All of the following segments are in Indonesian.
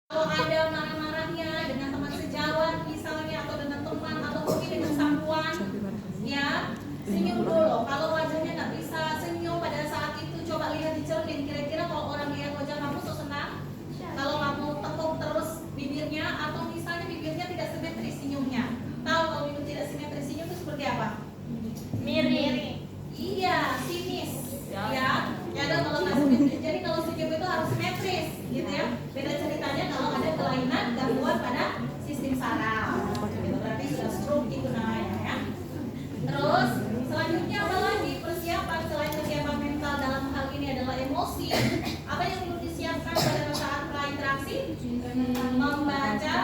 Kalau ada marah-marahnya dengan teman sejawat misalnya, atau dengan teman, atau mungkin dengan sambuan, ya senyum dulu. Kalau wajahnya nggak bisa senyum pada saat itu, coba lihat di cermin. Kira-kira kalau orang lihat wajah kamu so senang, kalau kamu tekuk terus bibirnya, atau misalnya bibirnya tidak simetris senyumnya. Tahu kalau bibir tidak simetris senyum itu seperti apa? Miring. Iya, sinis. Ya ada kalau nggak simetris. Jadi kalau senyum itu harus simetris, gitu ya. Beda ceritanya kalau ada kelainan gangguan pada sistem saraf. Gitu, berarti sudah stroke itu namanya ya. Terus selanjutnya apa lagi persiapan selain kesiapan mental dalam hal ini adalah emosi. Apa yang perlu disiapkan pada saat prainteraksi? Membaca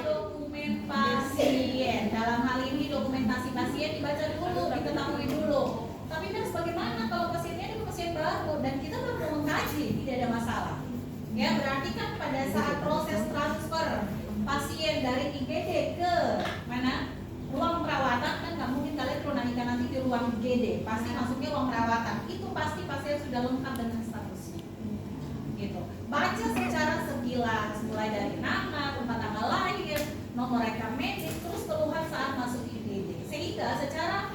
dokumen pasien. Dalam hal ini dokumentasi pasien dibaca dulu, diketahui dulu. Tapi kan bagaimana kalau pasiennya itu pasien baru dan kita belum mengkaji, tidak ada masalah. Ya, berarti kan pada saat proses transfer pasien dari IGD ke mana? Ruang perawatan, kan nggak mungkin kalian kronologikan nanti di ruang IGD, pasti masuknya ruang perawatan. Itu pasti pasien sudah lengkap dengan statusnya. Gitu. Baca secara sekilas, mulai dari nama, tempat tanggal lahir, nomor rekam medis, terus keluhan saat masuk IGD. Sehingga secara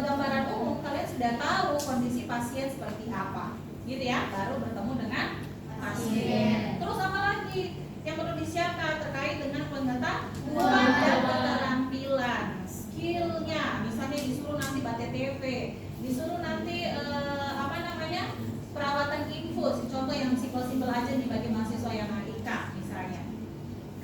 gambaran umum kalian sudah tahu kondisi pasien seperti apa, gitu ya. Baru bertemu dengan pasien. Terus apa lagi yang perlu disiapkan terkait dengan pengetahuan dan keterampilan, skillnya. Misalnya disuruh nanti baca TV, disuruh nanti perawatan infus. Contoh yang simpel-simpel aja nih bagi mahasiswa yang HIK misalnya.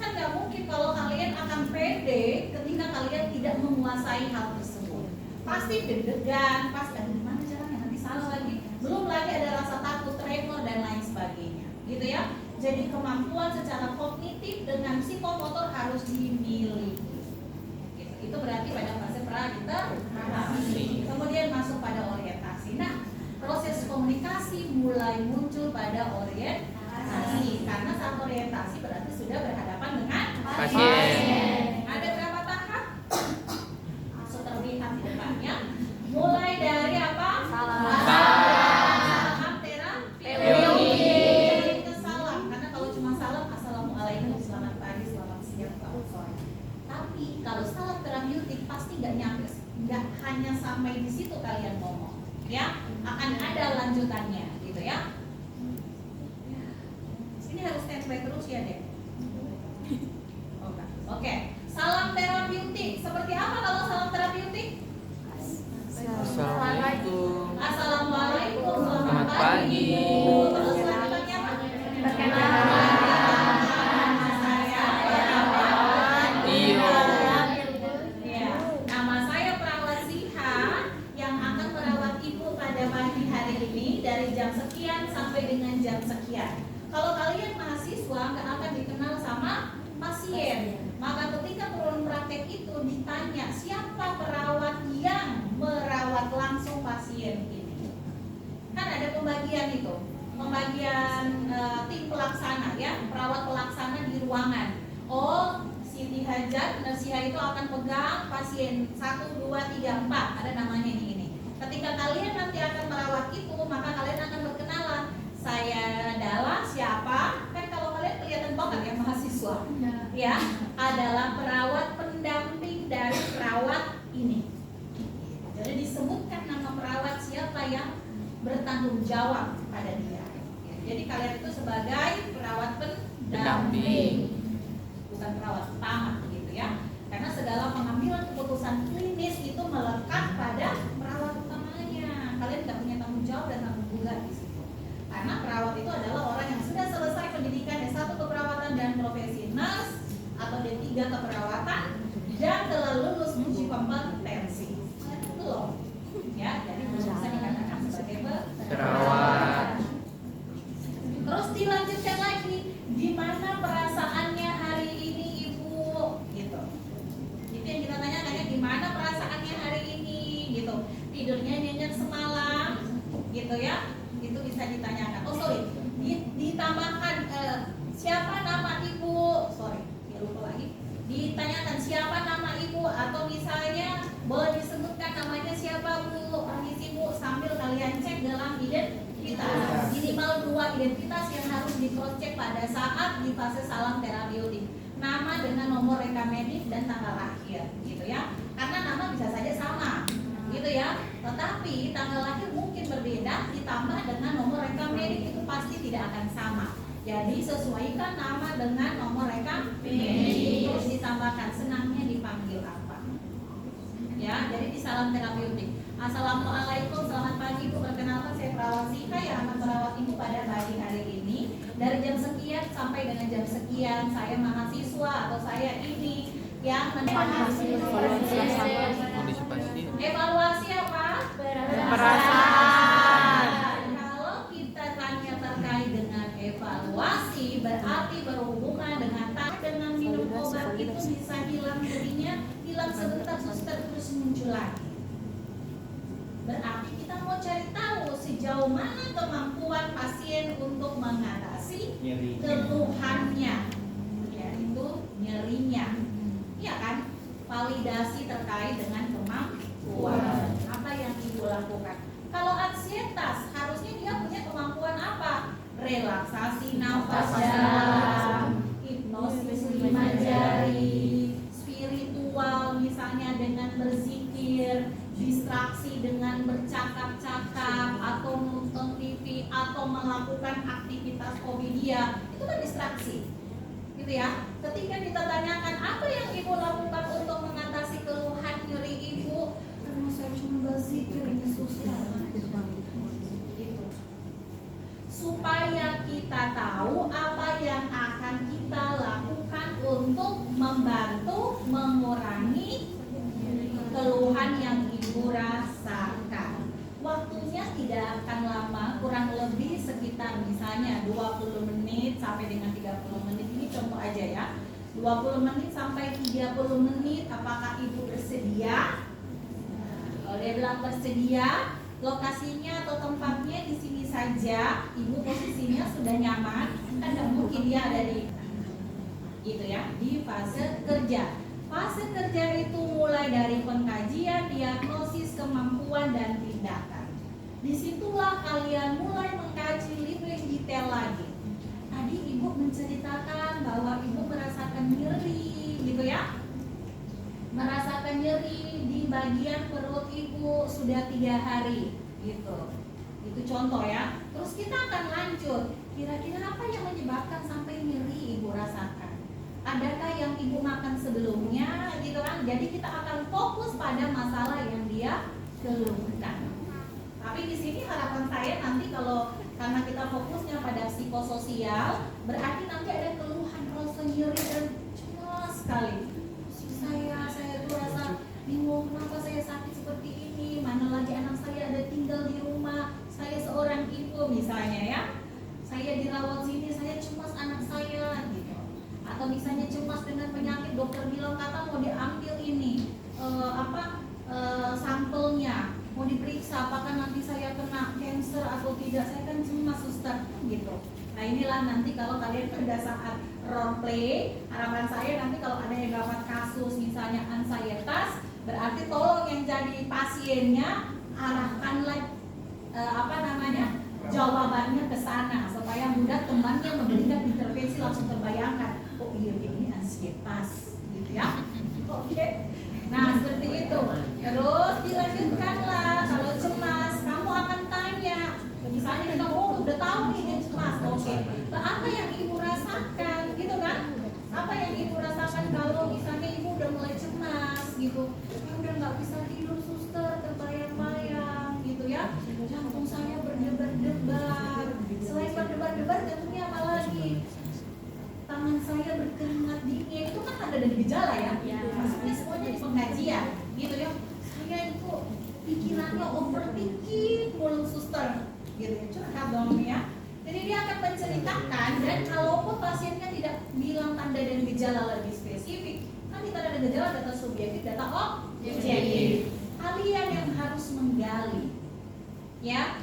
Kan nggak mungkin kalau kalian akan pede ketika kalian tidak menguasai hal tersebut. Pasti deg-degan, pasti ada gimana caranya, nanti salah lagi. Belum lagi ada rasa takut, tremor dan lain sebagainya, gitu ya. Jadi kemampuan secara kognitif dengan psikomotor harus dimiliki. Gitu. Itu berarti pada fase prainteraksi. Kemudian masuk pada orientasi. Nah, proses komunikasi mulai muncul pada orientasi. Karena saat orientasi berarti sudah berhadapan dengan pasien. Ada berapa tahap? Langsung terlihat di depannya. Mulai dari apa? Salam terapi. Salam. Karena kalau cuma salam, assalamualaikum, selamat pagi, selamat siang, selamat sore. Tapi kalau salam terapeutik pasti nggak nyampe, nggak hanya sampai di situ kalian ngomong, ya. Akan ada lanjutannya, gitu ya. Ini harus standby terus ya deh. Oke. Salam terapeutik. Seperti apa kalau salam terapeutik? Assalamualaikum. Assalamualaikum. Selamat pagi. Terus lanjutannya apa? Perkenalan. Saya perawat. Iya. Ya. Nama saya perawat Ziha yang akan merawat ibu pada pagi hari ini dari jam sekian sampai dengan jam sekian. Kalau kalian mahasiswa nggak akan dikenal sama pasien, maka ketika turun praktek itu ditanya siapa perawat yang merawat langsung pasien ini. Kan ada pembagian itu, pembagian tim pelaksana ya, perawat pelaksana di ruangan. Oh, Siti Hajar, Nursiha itu akan pegang pasien 1, 2, 3, 4, ada namanya ini. Ketika kalian nanti akan merawat itu, maka kalian akan berkenalan. Saya adalah siapa? Kan kalau kalian kelihatan banget ya mahasiswa, ya, adalah perawat pendamping dari perawat ini. Jadi disebutkan nama perawat siapa yang bertanggung jawab pada dia. Jadi kalian itu sebagai perawat pendamping, bukan perawat utama, gitu ya. Karena segala pengambilan keputusan klinis itu melekat pada perawat utamanya. Kalian tidak punya tanggung jawab dan tanggung jawab di situ. Karena perawat itu adalah orang yang sudah selesai pendidikan S1 keperawatan dan profesi nurse atau D3 keperawatan dan telah lulus uji kompetensi. Itu loh. Ya, jadi bisa dikatakan sebagai perawat. Terus dilanjutkan lagi, gimana perasaannya hari ini Ibu? Gitu. Itu yang kita tanyakan ya, gimana perasaannya hari ini? Gitu. Tidurnya nyenyak semalam, gitu ya? Itu bisa ditanyakan. Oh sorry, ditambahkan siapa nama ibu? Sorry, ya lupa lagi. Ditanyakan siapa nama ibu atau misalnya boleh disebutkan namanya siapa Bu, permisi Bu, sambil kalian cek dalam identitas. Minimal 2 identitas yang harus di cross check pada saat di fase salam terapeutik. Nama dengan nomor rekam medik dan tanggal lahir, gitu ya. Karena nama bisa saja sama, gitu ya. Tetapi tanggal lahir mungkin berbeda, ditambah dengan nomor rekam medik itu pasti tidak akan sama. Jadi sesuaikan nama dengan nomor rekam medik, terus ditambahkan senangnya dipanggil apa. Ya, jadi di salam terapeutik. Assalamualaikum, selamat pagi Ibu. Perkenalkan saya perawat Sika yang akan merawat Ibu pada pagi hari ini. Dari jam sekian sampai dengan jam sekian, saya mahasiswa atau saya ini yang evaluasi apa? Perasaan. Kalau kita tanya terkait dengan evaluasi, berarti berhubungan dengan minum obat itu bisa hilang jadinya, hilang sebentar terus muncul lagi. Berarti kita mau cari tahu sejauh mana kemampuan pasien untuk mengatasi keluhannya, yaitu nyerinya. Iya kan? Validasi terkait dengan kemampuan. Apa yang Ibu lakukan? Kalau ansietas, harusnya dia punya kemampuan apa? Relaksasi nafas dalam, hipnosis 5 jari, spiritual misalnya dengan berzikir, distraksi dengan bercakap-cakap atau nonton TV atau melakukan aktivitas hobi dia, itu kan distraksi, gitu ya. Ketika kita tanyakan apa yang Ibu lakukan untuk mengatasi keluhan nyeri Ibu, karena saya cuma berzikir, ini susah, gitu. Supaya kita tahu apa yang akan kita lakukan untuk membantu mengurangi keluhan yang Ibu rasakan. Waktunya tidak akan lama, kurang lebih sekitar misalnya 20 menit sampai dengan 30 menit. Ini contoh aja ya. 20 menit sampai 30 menit, apakah Ibu bersedia? Kalau dia bilang bersedia, lokasinya atau tempatnya di sini saja, Ibu posisinya sudah nyaman, kan nggak mungkin dia ada di gitu ya, di fase kerja. Fase kerja itu mulai dari pengkajian, diagnosis, kemampuan, dan tindakan. Disitulah kalian mulai mengkaji lebih detail lagi. Tadi Ibu menceritakan bahwa Ibu merasakan nyeri, gitu ya. Merasakan nyeri di bagian perut Ibu sudah 3 hari, gitu. Itu contoh ya. Terus kita akan lanjut. Kira-kira apa yang menyebabkan sampai nyeri Ibu rasakan? Adakah yang Ibu makan sebelumnya, gitu kan? Jadi kita akan fokus pada masalah yang dia keluhkan. Tapi di sini harapan saya nanti kalau karena kita fokusnya pada psikososial, berarti nanti ada keluhan rasa nyeri dan cemas sekali. Saya tuh rasa bingung kenapa saya sakit seperti ini. Mana lagi anak saya ada tinggal di rumah. Saya seorang ibu misalnya ya. Saya dirawat sini, saya cemas anak saya, gitu. Atau misalnya cemas dengan penyakit, dokter bilang kata mau diambil ini sampelnya, mau diperiksa apakah nanti saya kena cancer atau tidak, saya kan cemas suster, gitu. Nah inilah nanti kalau kalian pada saat role play, harapan saya nanti kalau ada yang dapat kasus misalnya ansietas, berarti tolong yang jadi pasiennya arahkanlah jawabannya ke sana supaya mudah temannya memberikan intervensi langsung terbayangkan. Oh iya ini ansietas, gitu ya. Oke. Nah seperti itu. Terus dilanjutkanlah. Kalau cemas, kamu akan tanya. Misalnya kamu udah tahu nih dia cemas. Oke. Nah, apa yang Ibu rasakan, gitu kan? Apa yang Ibu rasakan kalau misalnya Ibu udah mulai cemas, gitu? Udah nggak bisa tidur suster, terbayang-bayang, gitu ya? Jantung saya berdebar-debar. Selain berdebar-debar, jantungnya apa lagi? Tangan saya berkeringat dingin, itu kan ada dari gejala ya. Maksudnya semuanya di pengajian, gitu ya. Saya itu pikirannya overthinking mulu suster, gitu ya. Curhat dong ya. Jadi dia akan menceritakan, dan kalaupun pasiennya tidak bilang tanda dan gejala lebih spesifik, kan kita ada gejala data subjektif, data objektif. Kalian yang harus menggali, ya.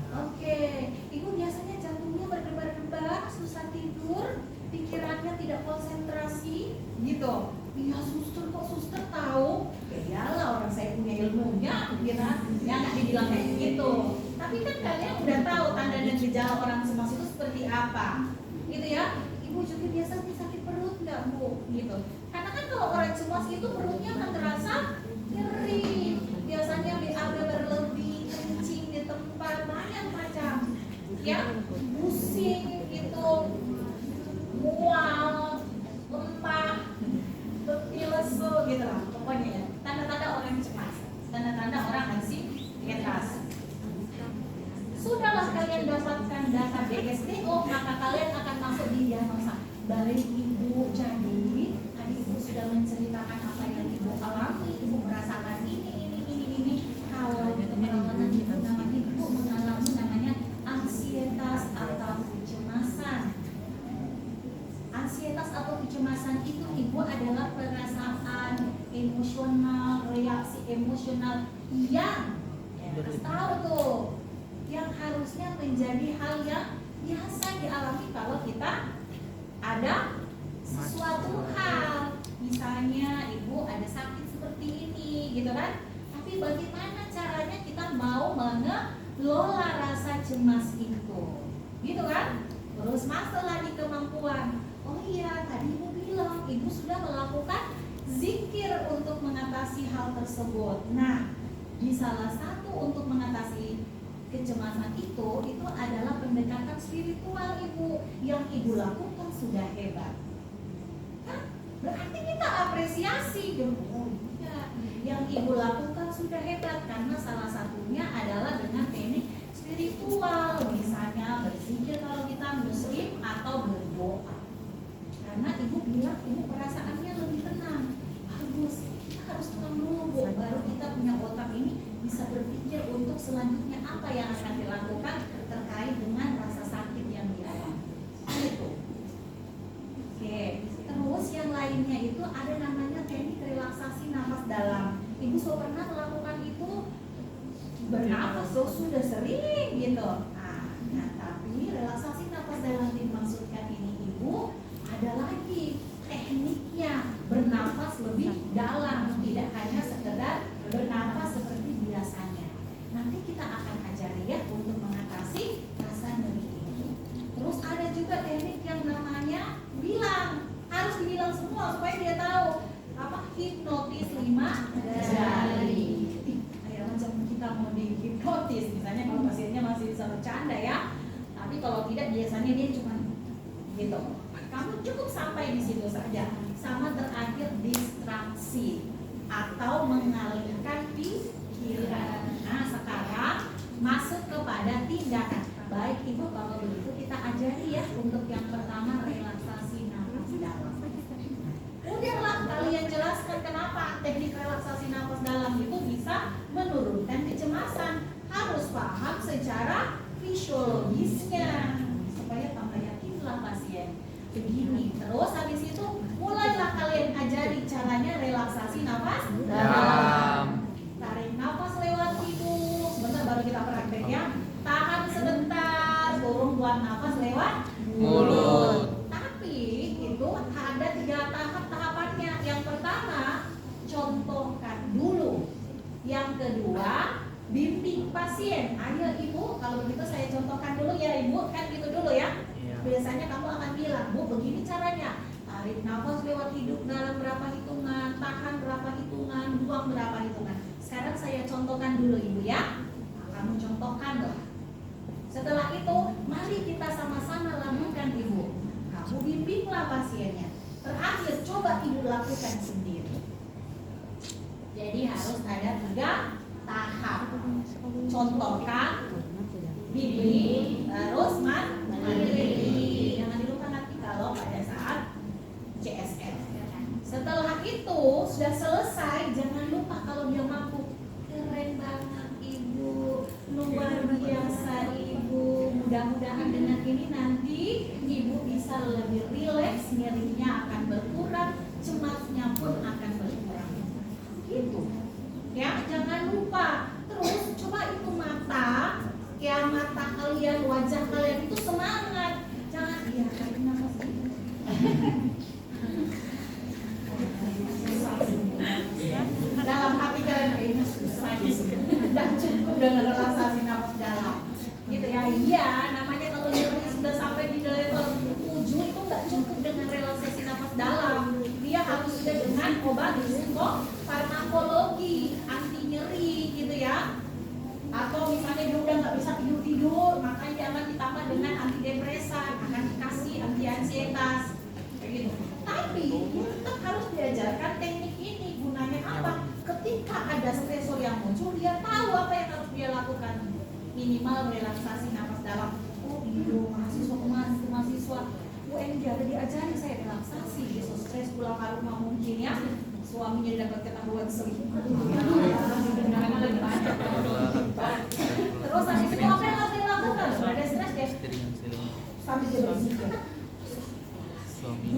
Oke, Ibu biasanya jantungnya berdebar-debar, susah tidur, pikirannya tidak konsentrasi, gitu. Iya suster, kok suster tahu? Ya iyalah, orang saya punya ilmunya, gitu. Ya nggak dibilang kayak gitu. Tapi kan kalian udah tahu tanda dan gejala orang cemas itu seperti apa? Gitu ya. Ibu juga biasanya sakit perut nggak Bu? Gitu. Karena kan kalau orang cemas itu perutnya akan terasa nyeri. Biasanya BAB berlebih, kencing di tempat, banyak macam. Ya, pusing gitu, mual, lemah, letih lesu gitu lah. Pokoknya ya. Tanda-tanda orang cemas, tanda-tanda orang ansietas. Sudahlah kalian dapatkan data DSTO, maka kalian akan masuk di diagnosa. Baik Ibu, jadi tadi Ibu sudah menceritakan apa yang Ibu alami, Ibu merasakan ini. Kalau perawatan Ibu namanya Ibu mengalami namanya ansietas atau kecemasan. Ansietas atau kecemasan itu Ibu adalah perasaan emosional, reaksi emosional yang harus tahu tuh, yang harusnya menjadi hal yang biasa dialami kalau kita ada sesuatu hal. Misalnya Ibu ada sakit seperti ini gitu kan. Tapi bagaimana caranya kita mau mengelola rasa cemas itu, gitu kan? Terus masuk lagi kemampuan. Oh iya, tadi Ibu bilang Ibu sudah melakukan zikir untuk mengatasi hal tersebut. Nah, di salah satu untuk mengatasi kecemasan itu adalah pendekatan spiritual Ibu. Yang Ibu lakukan sudah hebat. Kan? Berarti kita apresiasi dong. Oh iya, yang Ibu lakukan sudah hebat karena salah satunya adalah dengan teknik spiritual. Misalnya berzikir kalau kita muslim atau berdoa. Karena Ibu bilang Ibu perasaannya lebih tenang. Bagus, kita harus tenang dulu Bu, baru kita punya otak ini bisa berpikir untuk selanjutnya apa yang akan dilakukan terkait dengan rasa sakit yang dialami. Itu. Oke, terus yang lainnya itu ada namanya teknik relaksasi nafas dalam. Ibu sudah pernah melakukan itu? Bernafas sudah sering gitu. Nah, tapi relaksasi nafas dalam dimaksudkan ini Ibu ada lagi tekniknya, bernafas lebih dalam, tidak hanya sekedar bernafas seperti biasanya. Nanti kita akan ajari ya untuk mengatasi rasa nyeri ini. Terus ada juga teknik yang namanya bilang, harus dibilang semua supaya dia tahu apa hipnotis 5 jari. Kayak macam kita mau dihipnotis, misalnya kalau pasiennya masih bisa bercanda ya. Tapi kalau tidak biasanya dia cuma gitu. Kamu cukup sampai di situ saja. Sama terakhir distraksi atau mengalihkan pikiran. Nah, sekarang masuk kepada tindakan. Baik Ibu, kalau begitu kita ajari ya untuk yang pertama relaksasi nafas dalam. Udahlah kalian jelaskan kenapa teknik relaksasi nafas dalam itu bisa menurunkan kecemasan. Harus paham secara fisiologisnya supaya tambah yakinlah pasien. Begini, terus habis itu mulailah kalian ajari caranya relaksasi nafas dalam. Tarik nafas lewat hidung, sebentar baru kita praktek ya. Tahan sebentar, turun buang nafas lewat mulut. Tapi itu ada 3 tahapannya. Yang pertama, contohkan dulu. Yang kedua, bimbing pasien. Ayo Ibu, kalau begitu saya contohkan dulu ya Ibu, kan gitu dulu ya. Biasanya kamu akan bilang, Bu, begini caranya. Tarik nafas lewat hidung dalam berapa hitungan, tahan berapa hitungan, buang berapa hitungan. Sekarang saya contohkan dulu Ibu ya. Nah, kamu contohkan loh. Setelah itu, mari kita sama-sama lakukan Ibu. Kamu bimbinglah pasiennya. Terakhir, coba Ibu lakukan sendiri. Jadi harus ada 3 tahap. Contohkan, bimbing, terus mandiri. Jangan dilupa nanti kalau pada saat CSR. Setelah itu sudah selesai, jangan lupa kalau dia mampu. Keren banget Ibu, luar biasa Ibu. Mudah-mudahan dengan ini nanti Ibu bisa lebih rileks, nyerinya akan berkurang, cemasnya pun akan berkurang. Gitu. Ya, jangan lupa. Terus coba itu mata. Ya, mata kalian, wajah kalian itu semangat. Jangan tarik nafas gitu. Dalam hati kalian ini susah. Dan cukup dengan relaksasi nafas dalam. Gitu ya. Iya, namanya kalau nyeri sudah sampai di obat farmakologi anti nyeri gitu ya. Atau misalnya dia udah nggak bisa tidur, makanya dia akan ditambah dengan antidepresan, akan dikasih anti ansietas kayak gitu. Tapi tetap harus diajarkan teknik ini. Gunanya apa? Ketika ada stresor yang muncul, dia tahu apa yang harus dia lakukan. Minimal relaksasi napas dalam. Oh iya, mahasiswa UNJ ada diajari saya relaksasi, besok stres pulang ke rumah mungkin ya. Suaminya dapat ketahuan selingkuh. Karena lagi banyak. Terus habis itu apa yang harus dilakukan? Ada stres ya? Sambil dia berzikir.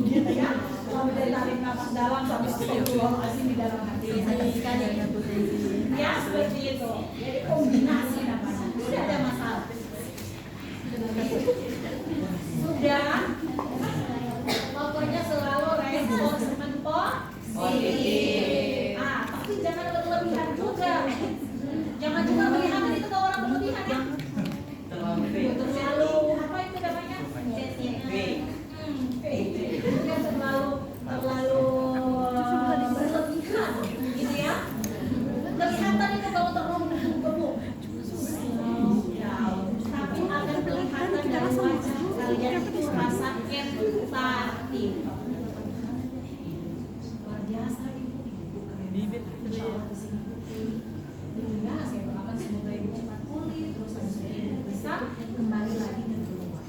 Gitu ya. Sambil dari tarik nafas dalam sampai astagfirullahaladzim di dalam hati. Ya seperti itu. Jadi kombinasi namanya. Tidak ada masalah. Sudah. Pokoknya selalu respons positif. Tapi jangan berlebihan juga. Jangan juga berlebihan itu kalau orang berlebihan ya. Terlalu apa itu namanya? Terlalu berlebihan, gitu ya. Kelihatan itu kalau terlalu gemuk. Tapi akan kelihatan dari wajah kalian itu rasa empati. Luar biasa ibu keren. Insya Allah kesini ya, saya doakan semoga ibu cepat pulih, terus habis itu ibu bisa kembali lagi ke rumah.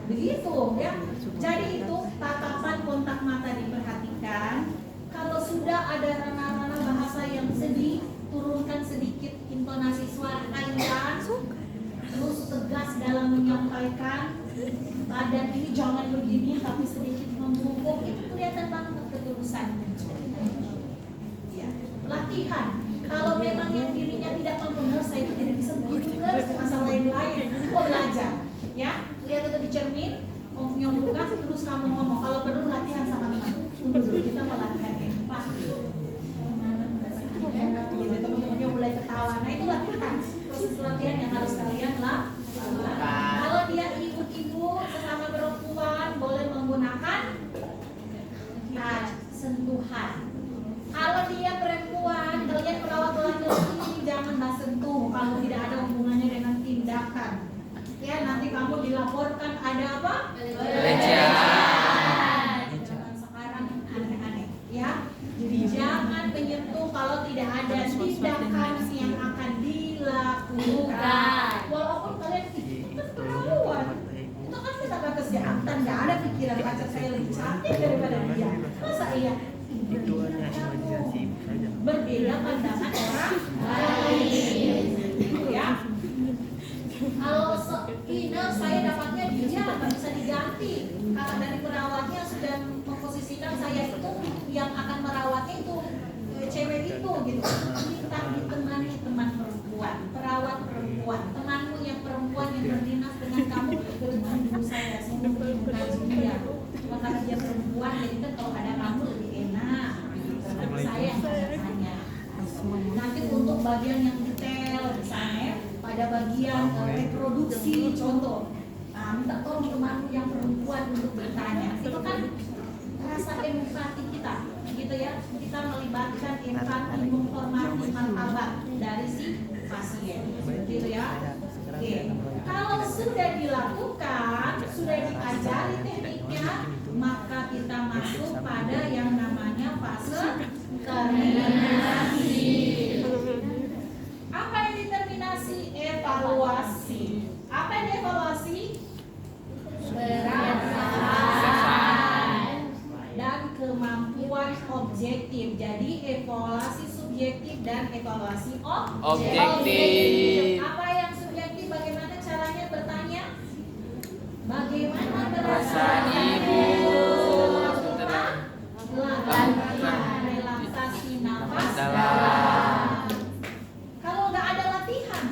Begitu ya. Jadi itu tatapan kontak mata diperhatikan. Kalau sudah ada rana-rana bahasa yang sedih, turunkan sedikit intonasi suara kalian. Terus tegas dalam menyampaikan. Badan ini jangan begini tapi sedikit membungkuk, itu kelihatan banget ketulusan. Ya. Latihan. Kalau memang yang dirinya tidak mampu, saya itu tidak bisa begitu masalah yang lain. Belajar, ya. Lihat itu di cermin, buka, terus kamu ngomong. Kalau perlu latihan sama teman. Kita mau latihan empati. Gitu, teman-temannya mulai ketawa. Nah itu latihan. Proses latihan yang harus kalian lakukan. Kalau dia ibu-ibu sesama perempuan boleh menggunakan sentuhan. Kalau dia perempuan, kalian merawat laki-laki jangan sentuh kalau tidak ada hubungannya dengan tindakan. Ya nanti kamu dilaporkan ada apa? Pelecehan. Jangan sekarang aneh-aneh, ya. Jadi jangan menyentuh kalau tidak ada tindakan yang akan dilakukan. Walaupun kalian keterlaluan, itu kan kita kesehatan, nggak ada pikiran pacar saya lebih cantik daripada dia. Masa iya? Berbeda pandangan orang lain, ya. Kalau saya dapatnya dia nggak bisa diganti. Kalau dari perawatnya sudah memposisikan saya itu yang akan merawatnya itu cewek itu gitu. Kita ditemani teman perempuan, perawat perempuan, temanmu yang perempuan yang berdinas dengan kamu. Teman saya mungkin mengkaji dia. Cuma karena dia perempuan, jadi kan kalau ada kamu lebih enak. Tapi saya tanya. Nanti untuk bagian yang detail, misalnya pada bagian reproduksi, contoh, minta tolong temanmu yang perempuan untuk bertanya. Itu kan rasa empati kita, gitu ya. Kita melibatkan empati, menghormati martabat dari si pasien, gitu ya. Oke. Kalau sudah dilakukan, sudah diajari tekniknya, maka kita masuk pada yang namanya fase terminasi. Apa yang determinasi? Evaluasi. Apa yang dievaluasi? Perasaan dan kemampuan objektif. Jadi evaluasi subjektif dan evaluasi objektif. Apa yang subjektif? Bagaimana caranya bertanya? Bagaimana perasaan ibu? Latihan relaksasi nafas dalam. Kalau nggak ada latihan,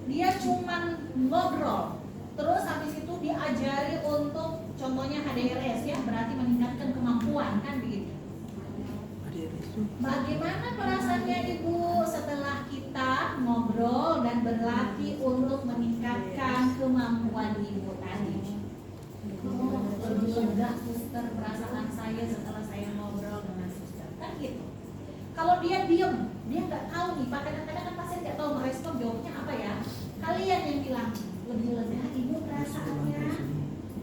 dia cuman ngobrol. Terus habis itu diajari untuk contohnya HDRS ya, berarti meningkatkan kemampuan kan begitu. Bagaimana perasaannya ibu setelah kita ngobrol dan berlatih untuk meningkatkan kemampuan ibu tadi? Oh, lebih lega suster perasaan saya setelah saya ngobrol dengan suster kan gitu. Kalau dia diem, dia nggak tahu nih. Kadang-kadang kan pasien nggak tahu merespon jawabnya apa ya. Kalian yang bilang lebih lega ibu perasaannya,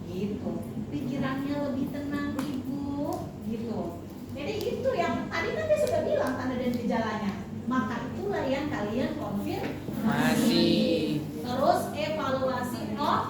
gitu. Pikirannya lebih tenang ibu, gitu. Jadi itu yang tadi kan dia sudah bilang tanda dan gejalanya. Maka itulah yang kalian konfirmasi. Terus evaluasi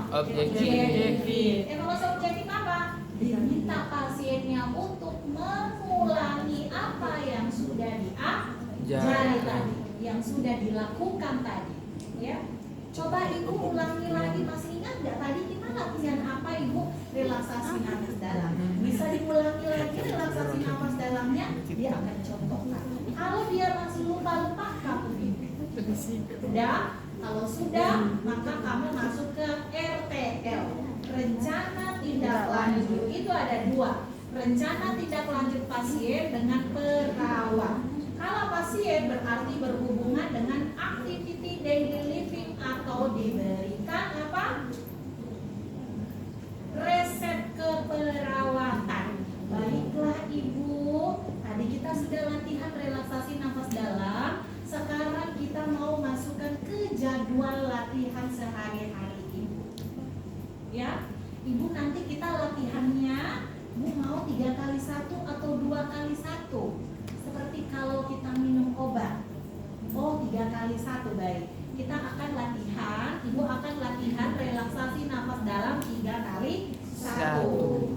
objektif. Evaluasi objektif apa? Diminta pasiennya untuk mengulangi apa yang sudah diajari tadi, yang sudah dilakukan tadi, ya. Coba ibu ulangi lagi, masih ingat nggak tadi kita latihan apa ibu? Relaksasi nafas dalam. Bisa diulangi lagi relaksasi nafas dalamnya, dia akan contohkan. Kalau dia masih lupa kamu sudah. Kalau sudah, maka kamu masuk ke RTL, rencana tindak lanjut. Itu ada 2, rencana tindak lanjut pasien dengan perawat. Kalau pasien berarti berhubungan dengan activity daily living atau diberikan apa? Resep keperawatan. Baiklah ibu, tadi kita sudah latihan relaksasi nafas dalam. Sekarang kita mau masukkan ke jadwal latihan sehari-hari ibu. Ya, ibu nanti kita latihannya, ibu mau 3x1 atau 2x1. Seperti kalau kita minum obat. Oh, 3x1, baik. Kita akan latihan, ibu akan latihan relaksasi nafas dalam 3x1.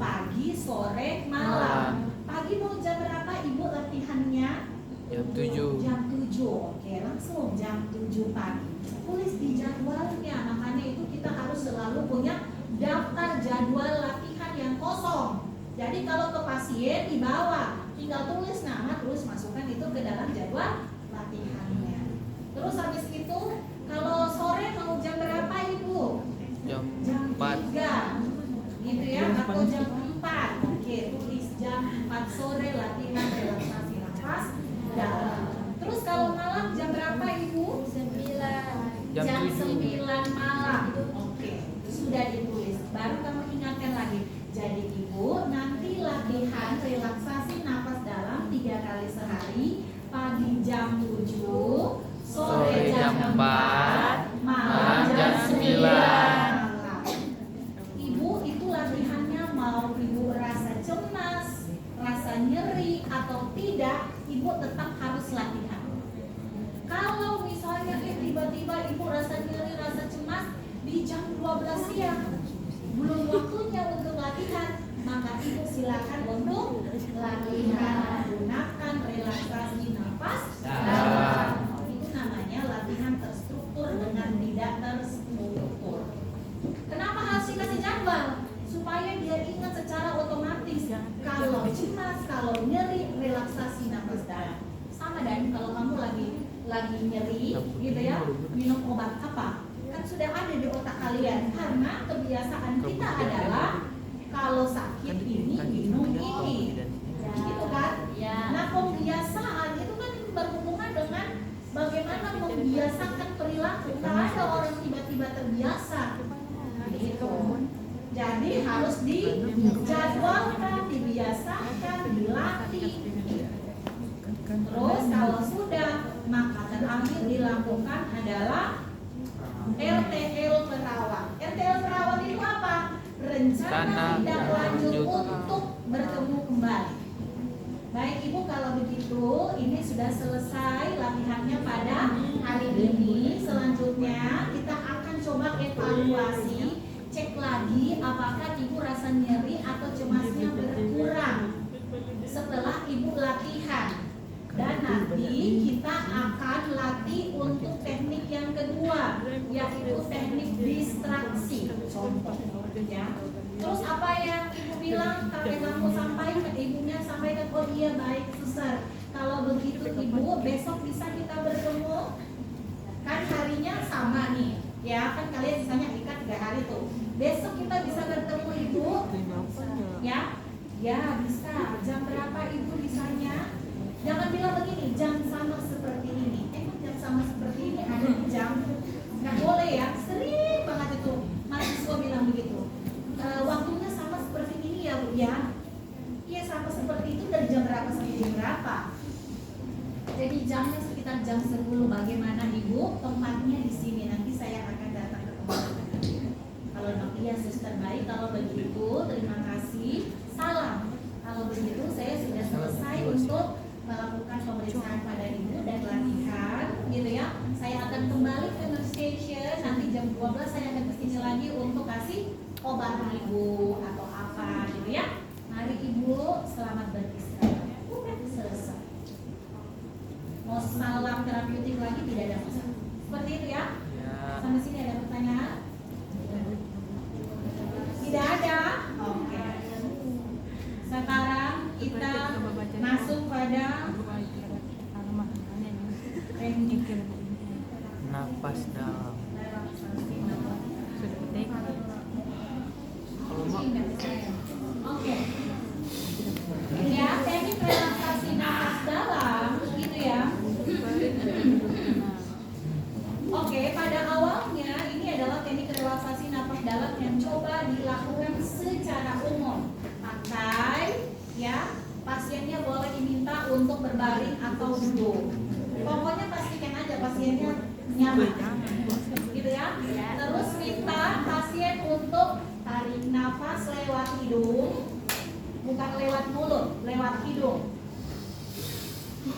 Pagi, sore, malam. Pagi mau jam berapa ibu latihannya? Jam 7. Jam 7. Oke, langsung jam 7 pagi. Tulis di jadwalnya. Makanya itu kita harus selalu punya daftar jadwal latihan yang kosong. Jadi kalau ke pasien dibawa, tinggal tulis nama, terus masukkan itu ke dalam jadwal latihannya. Terus habis itu kalau sore mau jam berapa ibu? Jam 4. Gitu ya, atau jam 4. Oke, tulis jam 4 sore latihan relaksasi nafas dalam. Terus kalau malam jam berapa ibu? 9. Jam 9 malam. Oke, sudah ditulis. Baru kamu ingatkan lagi. Jadi ibu nanti latihan relaksasi nafas dalam 3 kali sehari. Pagi jam 7, sore jam 4, malam jam 9. Ibu itu latihannya mau ibu rasa cemas, rasa nyeri atau tidak, ibu tetap harus latihan. Kalau misalnya tiba-tiba ibu rasa nyeri, rasa cemas di jam 12 siang, belum waktunya untuk latihan, maka ibu silakan untuk latihan menggunakan relaksasi nafas dalam. Itu namanya latihan terstruktur dengan tidak terstruktur. Kenapa harus dikasih jadwal? Supaya dia ingat secara otomatis. Kalau cemas, kalau nyeri, relaksasi nafas dalam. Sama dan kalau kamu lagi nyeri, gitu ya, minum obat apa? Kan sudah ada di otak kalian. Karena kebiasaan kita adalah kalau sakit ini minum ini, gitu kan? Nah, pembiasaan itu kan berhubungan dengan bagaimana membiasakan perilaku. Nggak ada orang tiba-tiba terbiasa, gitu. Jadi harus dijadwalkan, dibiasakan, dilatih. Terus kalau sudah, maka terakhir dilakukan adalah RTL perawat. RTL perawat itu apa? Rencana tindak lanjut untuk bertemu kembali. Baik ibu, kalau begitu ini sudah selesai latihannya pada hari ini. Selanjutnya kita akan coba evaluasi, cek lagi apakah ibu rasa nyeri atau cemasnya berkurang setelah ibu latihan. Dan nanti kita akan latih untuk teknik yang kedua, yaitu teknik distraksi. Contoh, ya. Terus apa yang ibu bilang, kakek kamu sampaikan, ibunya sampaikan, oh iya baik suster. Kalau begitu ibu, besok bisa kita bertemu. Kan harinya sama nih, ya kan kalian misalnya ikat 3 hari tuh. Besok kita bisa bertemu ibu, ya? Ya bisa. Jam berapa ibu bisanya? Jangan bilang begini, jam sama seperti ini. Emang jam sama seperti ini ada jam? Nggak boleh ya, sering banget itu mahasiswa bilang begitu. Waktunya sama seperti ini ya Bu ya? Iya sama seperti itu dari jam berapa sampai jam berapa? Jadi jamnya sekitar jam 10. Bagaimana Ibu? Tempatnya di sini. Nanti saya akan datang ke tempat. Kalau iya suster baik. Kalau begitu terima kasih. Salam. Kalau begitu saya sudah selesai untuk melakukan pemeriksaan pada Ibu dan latihan, gitu ya. Saya akan kembali ke nurse station. Nanti jam 12 saya akan kesini lagi untuk kasih obat Ibu atau apa, gitu ya. Mari Ibu, selamat beristirahat. Udah selesai. Mau salam terapeutik lagi tidak ada masalah. Seperti itu ya. Sampai sini ada pertanyaan? Tidak ada. Oke. Sekarang kita masuk pada teknik Napas dalam. Oke. Ya, teknik relaksasi napas dalam gitu ya. Oke, pada awalnya ini adalah teknik relaksasi napas dalam yang coba dilakukan secara umum. Pakai ya, pasiennya boleh diminta untuk berbaring atau duduk. Pokoknya pastikan aja pasiennya nyaman. Gitu ya. Terus minta pasien untuk tarik nafas lewat hidung, bukan lewat mulut, lewat hidung.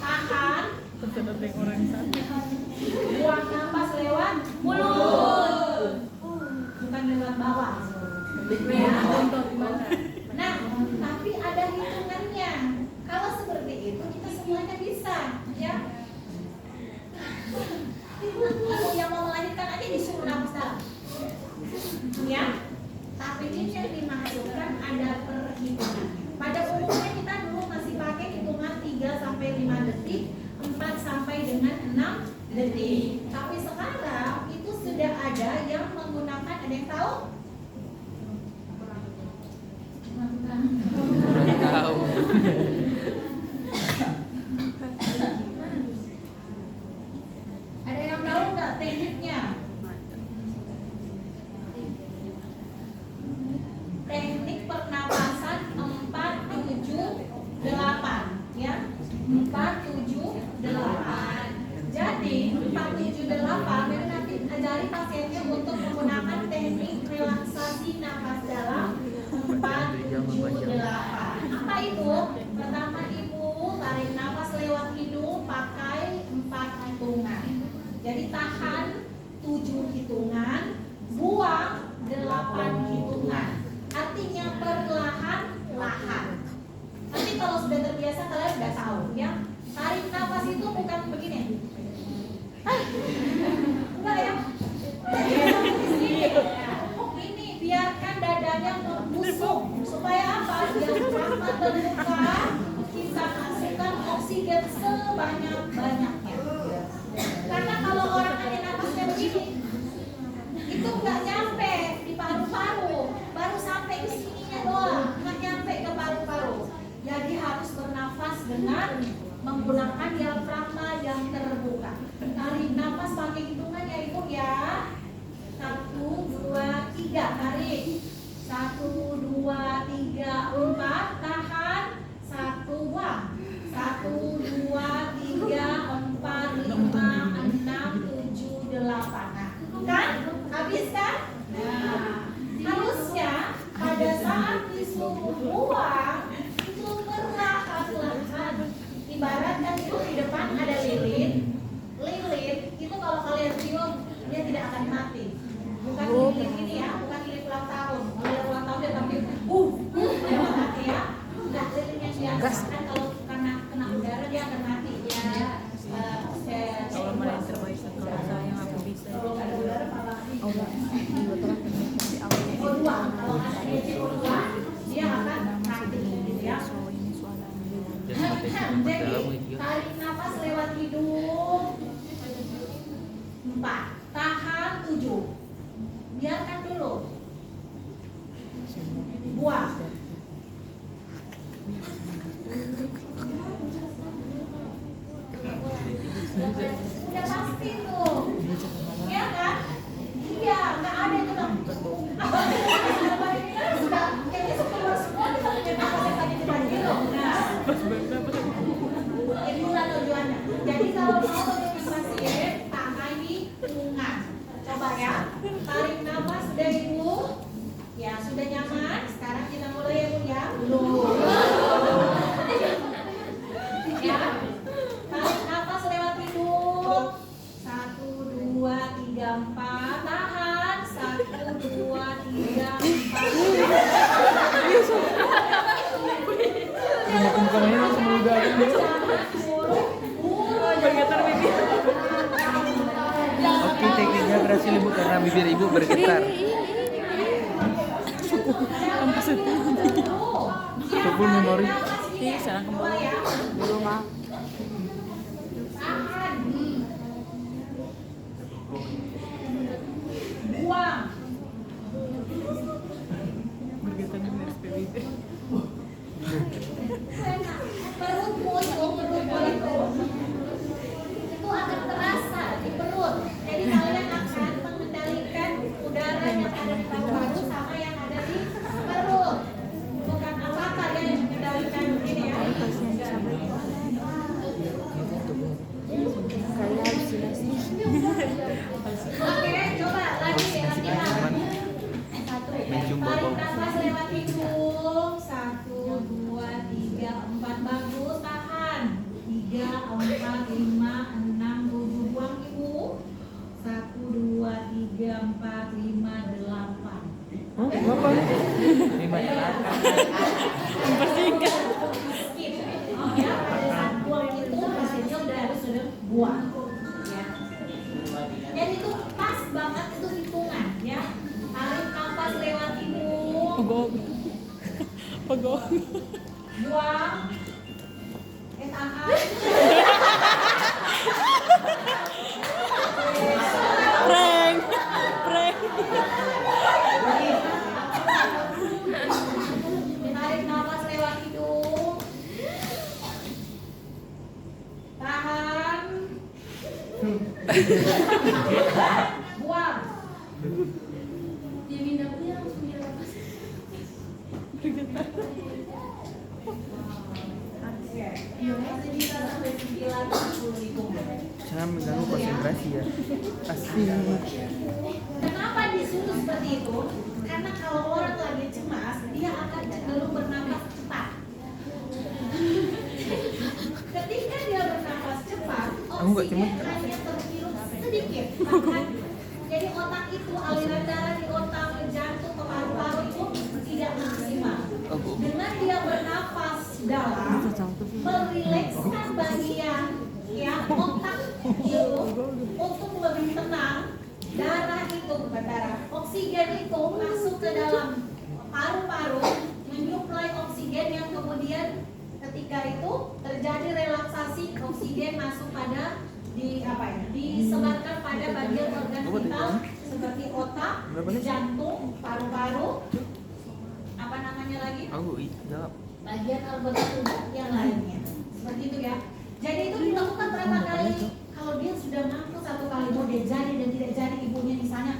Tahan. Buang nafas lewat mulut, bukan lewat bawah. Ya. Nah, tapi ada hitungannya. Kalau seperti itu kita semuanya bisa, ya. Ibu yang mau melahirkan aja disuruh nafas dalam, ya. Tapi ini yang dimasukkan ada perhitungan. Pada umumnya kita dulu masih pakai hitungan 3 sampai 5 detik, 4 sampai dengan 6 detik. Tapi sekarang itu sudah ada yang menggunakan, ada yang tahu? Kurang tahu. Ada yang tahu nggak tekniknya? Teknik pernapasan 4-7-8 ya. 4-7-8. Jadi 4-7-8 jadi nanti ajari pasiennya untuk menggunakan teknik relaksasi napas dalam 4-7-8. Apa itu? Pertama Ibu tarik napas lewat hidung pakai 4 hitungan. Jadi tahan 7 hitungan, buang 8 hitungan. Artinya perlahan-lahan. Nanti kalau sudah terbiasa kalian sudah tahu ya. Tarik nafas itu bukan begini. Enggak ya? Ini biarkan dadanya membusuk. Supaya apa? Diafragma terbuka, kita masukkan oksigen sebanyak-banyaknya. Karena kalau orang hanya nafasnya begini, itu nggak nyampe di paru-paru, baru sampai ke sininya doang, nggak nyampe ke paru-paru. Jadi harus bernafas dengan menggunakan diafragma yang terbuka. Tarik nafas pakai hitungan ya Ibu ya. 1, 2, 3 tarik. 1, 2, 3, 4 tahan. 1 buang. 1, 2, 3, 4, 5, 6, 7, 8. Nah, kan? Habis kan? Nah, harusnya pada saat disuruh buang itu perlahan-lahan. Ibaratkan itu di depan ada lilin. Lilin itu kalau kalian cium dia tidak akan mati. Bukan lilin ini ya, bukan lilin ulang tahun. Kalau yang ulang tahun dia tampil dia mati ya. Enggak, lilin yang biasa kan kalau karena kena udara dia akan mati ya. Kalau malah yang terbaik kalau saya aku bisa. Kalau ada udara malah Oh, buang. Kalau ada CO2 dia akan mati gitu ya. Jadi tarik nafas lewat hidung 4, tahan 7, biarkan dulu, buang. Udah pasti tuh, ya kan? Iya, nggak ada itu dong. Sudah, kayaknya semua kita punya nafas yang tadi kita loh. Nah, Bergetar bibir. Oke, tekniknya berhasil ibu karena bibir ibu bergetar. Full memori. Iya, sekarang kembali. Belum mah. Buang. Bergetar bibir bibir. Perutmu itu akan terasa di perut. Jadi kalian akan mengendalikan udara yang ada di paru-paru sama yang ada di perut. Bukan apa kalian yang mengendalikan ini ya. Kayak halusinasi. Oke, coba lagi latihan. Mencium Tarik bau. nafas lewat hidung. 1, 2, 3, 4. Bagus, tahan. 3, 4, 5, 6, 7. Buang ibu. 1, 2, 3, 4, 5, 8. Oh, apa? Lima delapan. Mempersingkat. Skip. Ya, pada saat buang itu hasilnya udah harus sudah buang. Ya. Jadi itu pas banget itu hitungan ya. Tarik nafas lewat hidung. Pegong. Pegong. Buang. Tahan. Prank. Prank. Tarik nafas lewat hidung. Tahan. Buang. Diminumnya langsung dilepas. Masih bisa sampai 9 hitung. Jangan mengganggu konsentrasi ya. Asik. Kenapa disuruh seperti itu? Karena kalau orang lagi cemas, dia akan cenderung bernafas cepat. Ketika dia bernafas cepat, Kamu nggak cemas? oksigen hanya terhirup sedikit. Bahkan, jadi otak itu, aliran darah di otak, ke jantung, ke paru-paru itu tidak maksimal. Oh, Bu. Dengan dia bernafas dalam, merilekskan bagian ya otak itu untuk lebih tenang. Darah itu bukan darah, oksigen itu masuk ke dalam paru-paru, menyuplai oksigen yang kemudian ketika itu terjadi relaksasi, oksigen masuk pada di apa ya? Disebarkan pada bagian organ vital seperti otak, jantung, paru-paru, apa namanya lagi? Aku jawab. Bagian anggota tubuh yang lainnya. Seperti itu ya. Jadi itu dilakukan berapa kali? Kalau dia sudah ngaku satu kali mau dia jadi dan tidak jadi ibunya misalnya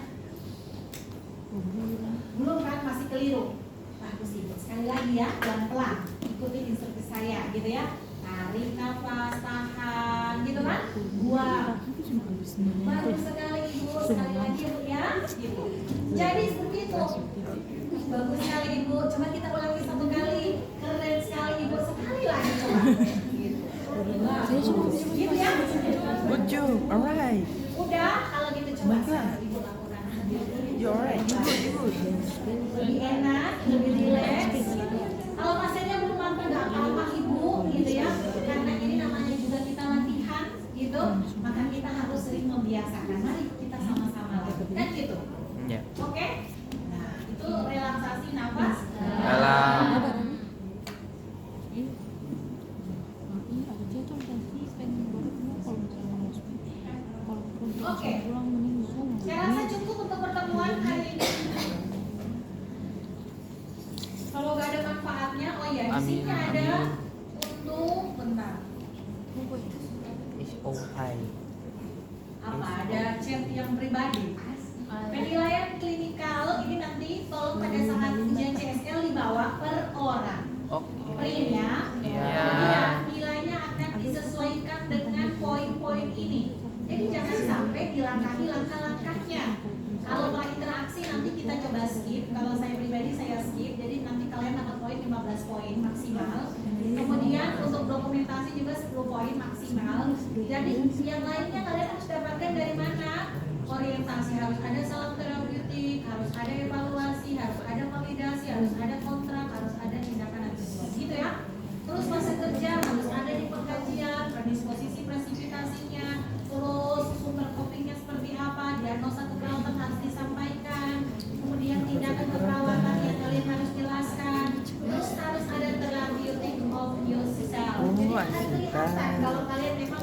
belum kan masih keliru. Bagus ibu. Sekali lagi ya, pelan-pelan ikuti instruksi saya gitu ya. Tarik nafas, tahan gitu kan? Buang. Bagus sekali ibu. Sekali lagi ibu ya. Gitu. Jadi seperti itu. Bagus sekali ibu. Coba kita ulangi satu kali. Keren sekali ibu. Sekali lagi coba. Gitu. Gitu ya. Good job. Alright. Udah, kalau gitu coba sekarang ibu lakukan. You alright. Good. Lebih enak, lebih rileks. Gitu. Kalau pasiennya belum mampu nggak apa-apa ibu, gitu ya. Karena ini namanya juga kita latihan, gitu. Maka kita harus sering membiasakan. Mari kita sama-sama lakukan gitu. Ya. Oke? Nah, itu relaksasi nafas. Dalam. Oke. Saya rasa cukup untuk pertemuan hari ini. Kalau nggak ada manfaatnya, oh ya, di sini Amin, ada amin. untuk bentar. It's okay. Apa ada chat yang pribadi? Penilaian klinikal ini nanti tolong pada saat ujian CSL dibawa per orang. Oke. Printnya, Iya. kemudian nilainya akan disesuaikan dengan poin-poin ini. Jadi jangan sampai dilangkahi langkah-langkahnya. Kalau mau interaksi nanti kita coba skip. Kalau saya pribadi saya skip. Jadi nanti kalian dapat poin 15 poin maksimal. Kemudian untuk dokumentasi juga 10 poin maksimal. Jadi yang lainnya kalian harus dapatkan dari mana? Orientasi, harus ada salam terapeutik, harus ada evaluasi, harus ada validasi, harus ada kontrak, harus ada tindakan ajudan. Gitu ya. Terus masa kerja harus ada di Kalau kalian memang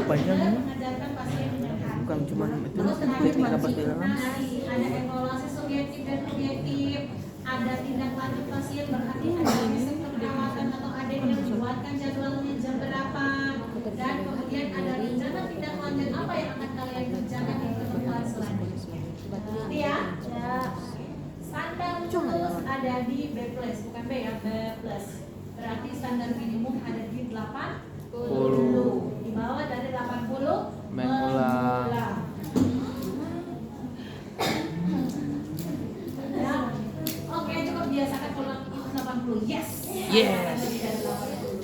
panjang ini. mengajarkan pasien dengan hati. Bukan cuma itu Terus terakhir teknik napas di dalam. ada evaluasi subjektif dan objektif, ada tindak lanjut pasien berarti ada resep perawatan atau ada yang membuatkan jadwalnya jam berapa, dan kemudian ada rencana tindak lanjut apa yang akan kalian kerjakan di pertemuan selanjutnya. Ngerti ya? Standar lulus ada di B+, bukan B ya, B+. Berarti standar minimum ada di 80. Di bawah dari 80 mengulang. Ya. Oke, cukup biasakan ulang 80. Yes. Yes.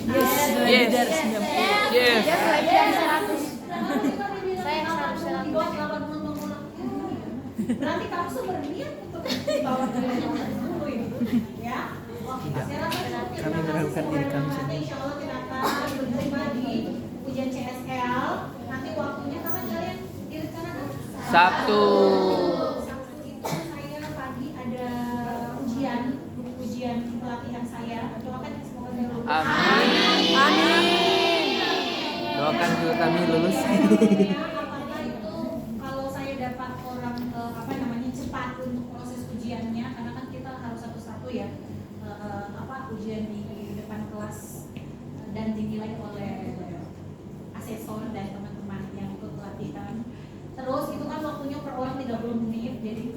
Yes. Yes. Saya harus di bawah 80 mengulang. Berarti kamu tuh berniat untuk di bawah dari 80 ini. Ya. Oke, saya rasa cukup. Kami meragukan diri kami Nanti sendiri. insya Allah kita akan berjumpa di ujian CSL. Nanti waktunya kapan kalian direncanakan? Sabtu. Sabtu itu saya pagi ada ujian pelatihan saya. Doakan ya semoga saya lulus. Amin. Doakan juga kami lulus. Apakah itu kalau saya dapat orang cepat untuk proses ujiannya, karena kan kita harus satu-satu ya ujian di depan kelas dan dinilai oleh asesor dan teman-teman yang ikut pelatihan. Terus itu kan waktunya per orang 30 menit, jadi